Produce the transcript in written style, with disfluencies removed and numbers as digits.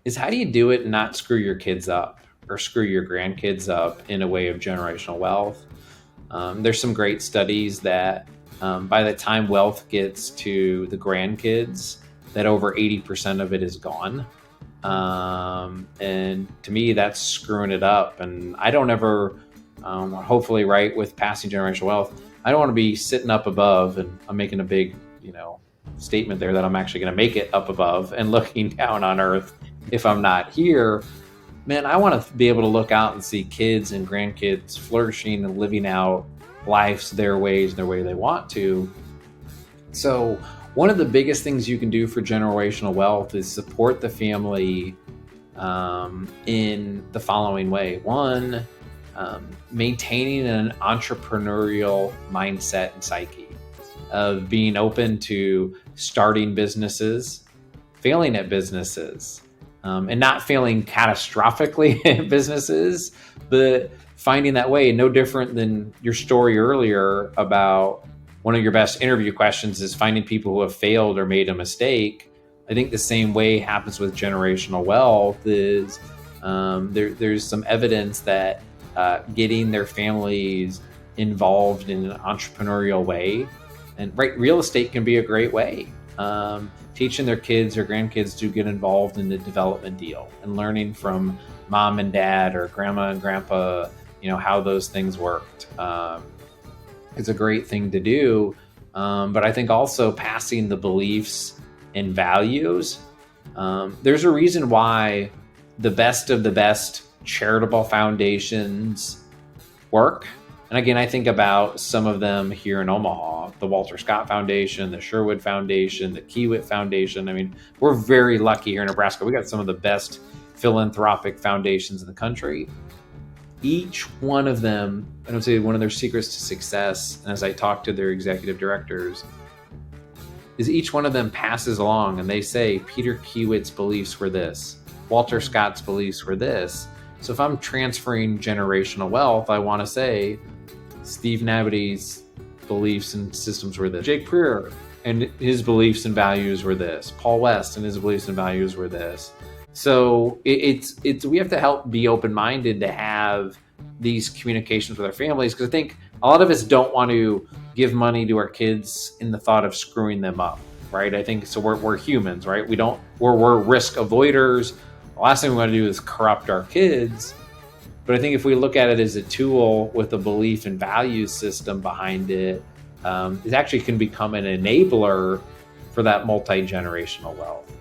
is how do you do it and not screw your kids up or screw your grandkids up in a way of generational wealth? There's some great studies that by the time wealth gets to the grandkids, that over 80% of it is gone. And to me, that's screwing it up. And I don't ever, hopefully, right, with passing generational wealth, I don't want to be sitting up above, and I'm making a big, statement there that I'm actually going to make it up above and looking down on earth if I'm not here. Man, I want to be able to look out and see kids and grandkids flourishing and living out lives their ways, their way they want to. So one of the biggest things you can do for generational wealth is support the family in the following way. One, maintaining an entrepreneurial mindset and psyche of being open to starting businesses, failing at businesses, and not failing catastrophically at businesses, but finding that way. No different than your story earlier about one of your best interview questions is finding people who have failed or made a mistake. I think the same way happens with generational wealth is there's some evidence that getting their families involved in an entrepreneurial way, and right, real estate can be a great way. Teaching their kids or grandkids to get involved in the development deal and learning from mom and dad or grandma and grandpa, how those things worked. It's a great thing to do. But I think also passing the beliefs and values. There's a reason why the best of the best charitable foundations work. And again, I think about some of them here in Omaha, the Walter Scott Foundation, the Sherwood Foundation, the Kiewit Foundation. I mean, we're very lucky here in Nebraska. We got some of the best philanthropic foundations in the country. Each one of them, I would say one of their secrets to success, and as I talk to their executive directors, is each one of them passes along and they say, Peter Kiewit's beliefs were this, Walter Scott's beliefs were this. So if I'm transferring generational wealth, I want to say Steve Nabody's beliefs and systems were this. Jake Prier and his beliefs and values were this. Paul West and his beliefs and values were this. So it's we have to help be open-minded to have these communications with our families, because I think a lot of us don't want to give money to our kids in the thought of screwing them up, right? I think so. We're humans, right? We're risk avoiders. The last thing we want to do is corrupt our kids. But I think if we look at it as a tool with a belief and value system behind it, it actually can become an enabler for that multi-generational wealth.